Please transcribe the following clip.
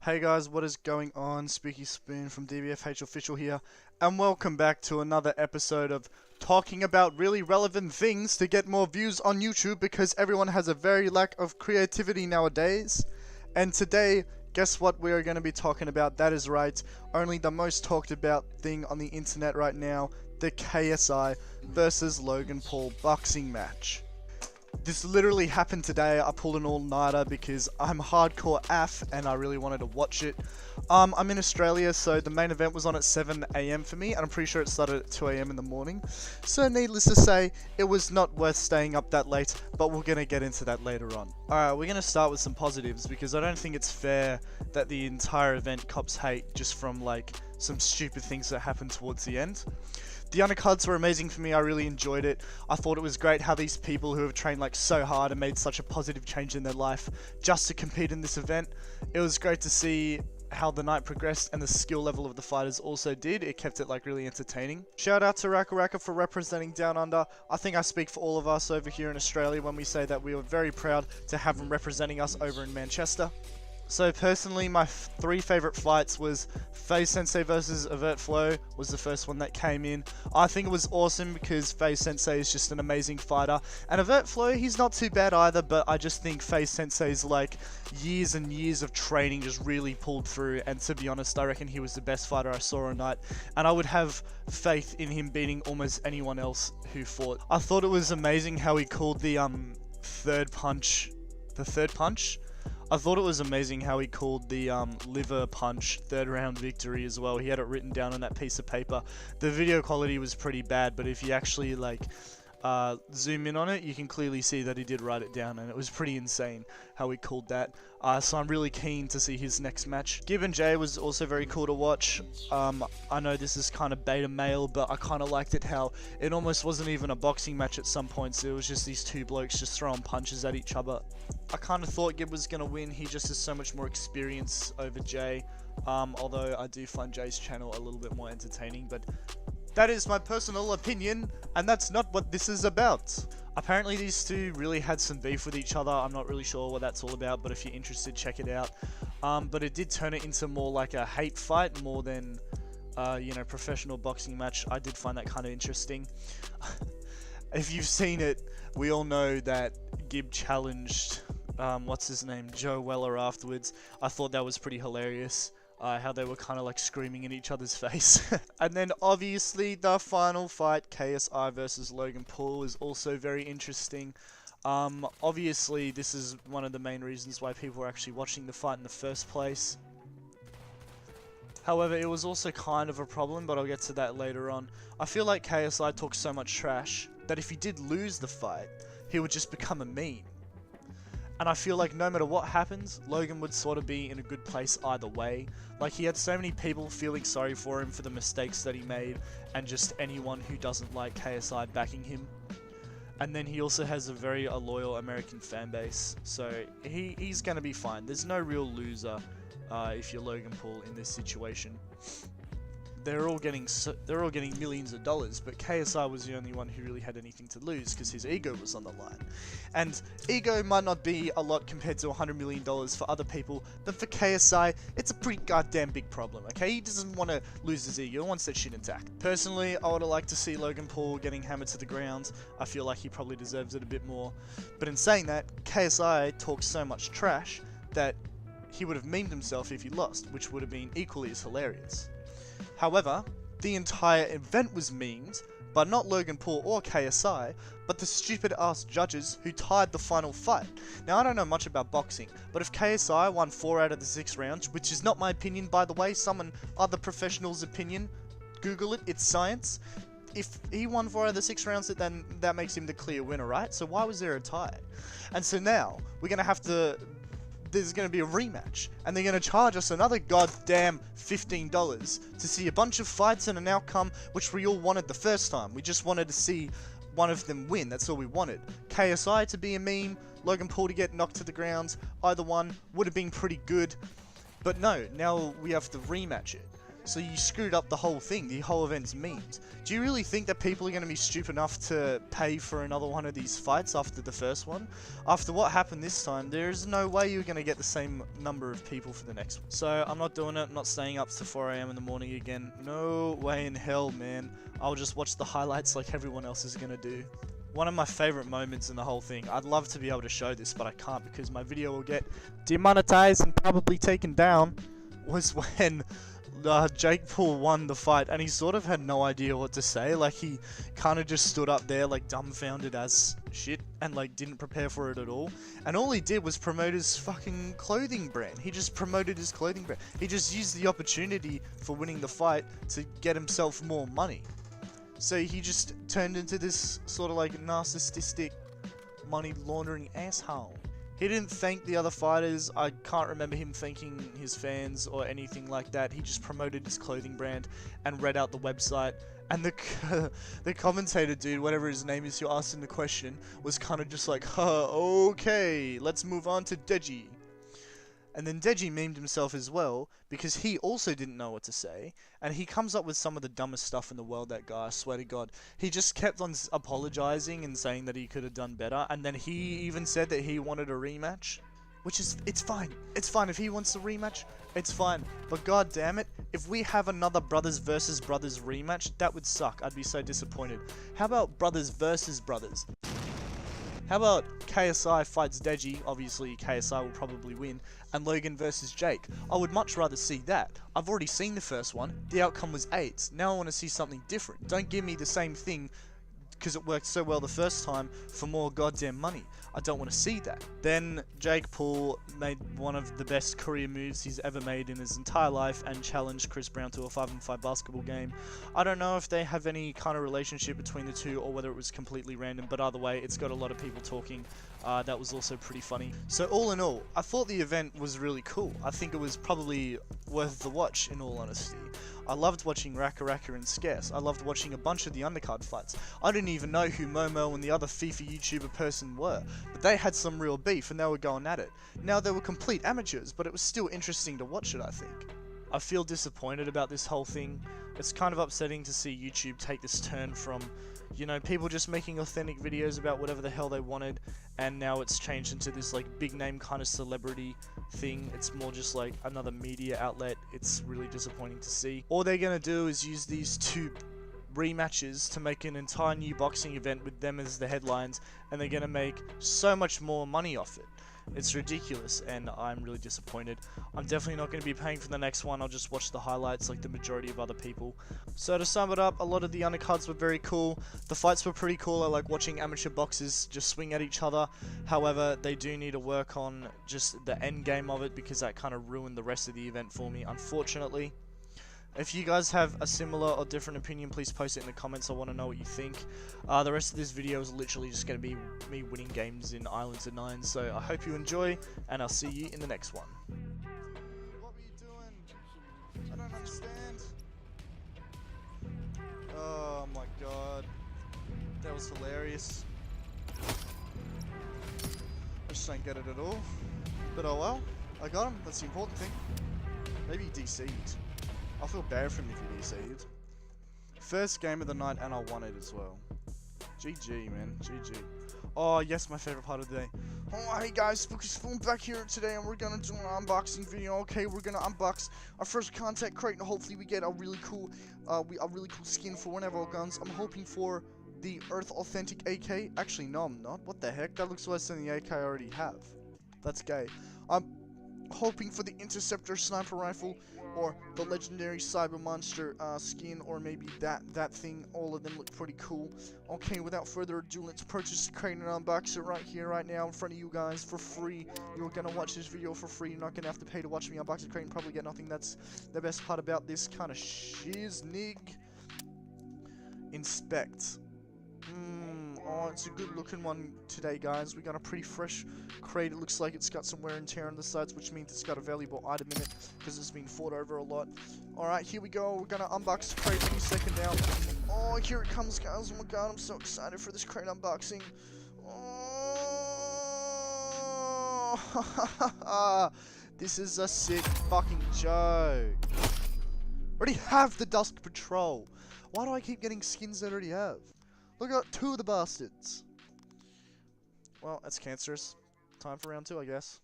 Hey guys, what is going on? Spooky Spoon from DBFH Official here, and welcome back to another episode of talking about really relevant things to get more views on YouTube because everyone has a very lack of creativity nowadays. And today, guess what we are going to be talking about? That is right, only the most talked about thing on the internet right now, the KSI versus Logan Paul boxing match. This literally happened today. I pulled an all-nighter because I'm hardcore AF and I really wanted to watch it. I'm in Australia, so the main event was on at 7 AM for me, and I'm pretty sure it started at 2 AM in the morning. So needless to say, it was not worth staying up that late, but we're going to get into that later on. Alright, we're going to start with some positives because I don't think it's fair that the entire event cops hate just from like some stupid things that happened towards the end. The undercards were amazing for me. I really enjoyed it. I thought it was great how these people who have trained like so hard and made such a positive change in their life just to compete in this event. It was great to see how the night progressed and the skill level of the fighters also did. It kept it like really entertaining. Shout out to Rackaracka for representing Down Under. I think I speak for all of us over here in Australia when we say that we were very proud to have him representing us over in Manchester. So personally, my three favorite fights was FaZe Sensei versus Avert Flow was the first one that came in. I think it was awesome because FaZe Sensei is just an amazing fighter. And Avert Flow, he's not too bad either, but I just think FaZe Sensei's like years and years of training just really pulled through. And to be honest, I reckon he was the best fighter I saw all night. And I would have faith in him beating almost anyone else who fought. I thought it was amazing how he called the third punch. I thought it was amazing how he called the liver punch third round victory as well. He had it written down on that piece of paper. The video quality was pretty bad, but if you actually like zoom in on it, you can clearly see that he did write it down, and it was pretty insane how he called that. So I'm really keen to see his next match. Gib and Jay was also very cool to watch. I know this is kind of beta male, but I kind of liked it how it almost wasn't even a boxing match at some points. It was just these two blokes just throwing punches at each other. I kind of thought Gib was going to win. He just has so much more experience over Jay. Although I do find Jay's channel a little bit more entertaining, but that is my personal opinion, and that's not what this is about. Apparently these two really had some beef with each other. I'm not really sure what that's all about, but if you're interested, check it out. But it did turn it into more like a hate fight more than, you know, professional boxing match. I did find that kind of interesting. If you've seen it, we all know that Gib challenged, what's his name, Joe Weller afterwards. I thought that was pretty hilarious. How they were kind of like screaming in each other's face. And then obviously the final fight, KSI versus Logan Paul, is also very interesting. Obviously this is one of the main reasons why people were actually watching the fight in the first place. However, it was also kind of a problem, but I'll get to that later on. I feel like KSI talks so much trash that if he did lose the fight, he would just become a meme. And I feel like no matter what happens, Logan would sort of be in a good place either way. Like, he had so many people feeling sorry for him for the mistakes that he made, and just anyone who doesn't like KSI backing him. And then he also has a very loyal American fan base, so he's gonna be fine. There's no real loser if you're Logan Paul in this situation. They're all getting millions of dollars, but KSI was the only one who really had anything to lose because his ego was on the line. And ego might not be a lot compared to $100 million for other people, but for KSI, it's a pretty goddamn big problem, okay? He doesn't want to lose his ego, he wants that shit intact. Personally, I would have liked to see Logan Paul getting hammered to the ground. I feel like he probably deserves it a bit more. But in saying that, KSI talks so much trash that he would have memed himself if he lost, which would have been equally as hilarious. However, the entire event was memed, but not Logan Paul or KSI, but the stupid ass judges who tied the final fight. Now, I don't know much about boxing, but if KSI won 4 out of the 6 rounds, which is not my opinion by the way, some other professional's opinion, Google it, it's science. If he won 4 out of the 6 rounds, then that makes him the clear winner, right? So why was there a tie? And so now, we're gonna have to... There's going to be a rematch, and they're going to charge us another goddamn $15 to see a bunch of fights and an outcome which we all wanted the first time. We just wanted to see one of them win, that's all we wanted. KSI to be a meme, Logan Paul to get knocked to the ground, either one would have been pretty good, but no, now we have to rematch it. So you screwed up the whole thing. The whole event's memes. Do you really think that people are going to be stupid enough to pay for another one of these fights after the first one? After what happened this time, there's no way you're going to get the same number of people for the next one. So I'm not doing it. I'm not staying up to 4 AM in the morning again. No way in hell, man. I'll just watch the highlights like everyone else is going to do. One of my favorite moments in the whole thing, I'd love to be able to show this, but I can't because my video will get demonetized and probably taken down, was when Jake Paul won the fight and he sort of had no idea what to say. Like, he kind of just stood up there like dumbfounded as shit and like didn't prepare for it at all. And all he did was promote his fucking clothing brand. He just promoted his clothing brand. He just used the opportunity for winning the fight to get himself more money. So he just turned into this sort of like narcissistic money laundering asshole. He didn't thank the other fighters. I can't remember him thanking his fans or anything like that. He just promoted his clothing brand and read out the website. And the commentator dude, whatever his name is, who asked him the question, was kind of just like, okay, let's move on to Deji. And then Deji memed himself as well, because he also didn't know what to say, and he comes up with some of the dumbest stuff in the world, that guy, I swear to God. He just kept on apologizing and saying that he could have done better, and then he even said that he wanted a rematch, which is, it's fine. It's fine if he wants a rematch, it's fine. But god damn it, if we have another brothers versus brothers rematch, that would suck. I'd be so disappointed. How about brothers versus brothers? How about KSI fights Deji, obviously KSI will probably win, and Logan versus Jake? I would much rather see that. I've already seen the first one, the outcome was AIDS. Now I want to see something different. Don't give me the same thing because it worked so well the first time for more goddamn money. I don't want to see that. Then Jake Paul made one of the best career moves he's ever made in his entire life and challenged Chris Brown to a 5-on-5 basketball game. I don't know if they have any kind of relationship between the two or whether it was completely random, but either way, it's got a lot of people talking. That was also pretty funny. So all in all, I thought the event was really cool. I think it was probably worth the watch, in all honesty. I loved watching Rackaracka and Scarce. I loved watching a bunch of the undercard fights. I didn't even know who Momo and the other FIFA YouTuber person were, but they had some real beef and they were going at it. Now they were complete amateurs, but it was still interesting to watch it, I think. I feel disappointed about this whole thing. It's kind of upsetting to see YouTube take this turn from, you know, people just making authentic videos about whatever the hell they wanted, and now it's changed into this like big name kind of celebrity thing. It's more just like another media outlet. It's really disappointing to see. All they're gonna do is use these two rematches to make an entire new boxing event with them as the headlines, and they're gonna make so much more money off it. It's ridiculous, and I'm really disappointed. I'm definitely not going to be paying for the next one. I'll just watch the highlights like the majority of other people. So to sum it up, a lot of the undercards were very cool. The fights were pretty cool. I like watching amateur boxers just swing at each other. However, they do need to work on just the end game of it, because that kind of ruined the rest of the event for me, unfortunately. If you guys have a similar or different opinion, please post it in the comments. I want to know what you think. The rest of this video is literally just going to be me winning games in Islands of Nine. So I hope you enjoy, and I'll see you in the next one. What were you doing? I don't understand. Oh my god. That was hilarious. I just don't get it at all. But oh well. I got him. That's the important thing. Maybe he DC'd. I feel bad for him if he DC'd. First game of the night, and I won it as well. GG, man. GG. Oh, yes, my favorite part of the day. Oh, hey guys, Spooky's Spoon back here today, and we're gonna do an unboxing video. Okay, we're gonna unbox our first contact crate, and hopefully we get a really cool, skin for one of our guns. I'm hoping for the Earth Authentic AK. Actually, no, I'm not. What the heck? That looks worse than the AK I already have. That's gay. I'm hoping for the Interceptor Sniper Rifle, or the legendary Cyber Monster skin, or maybe that thing. All of them look pretty cool. Okay, without further ado, let's purchase the crate and unbox it right here, right now, in front of you guys for free. You're gonna watch this video for free. You're not gonna have to pay to watch me unbox the crate and probably get nothing. That's the best part about this kind of shiznig. Inspect. Oh, it's a good looking one today, guys. We got a pretty fresh crate. It looks like it's got some wear and tear on the sides, which means it's got a valuable item in it because it's been fought over a lot. Alright, here we go. We're gonna unbox the crate any second now. Oh, here it comes, guys. Oh my god, I'm so excited for this crate unboxing. Oh, this is a sick fucking joke. Already have the Dusk Patrol. Why do I keep getting skins that I already have? Look at 2 of the bastards. Well, that's cancerous. Time for round 2, I guess.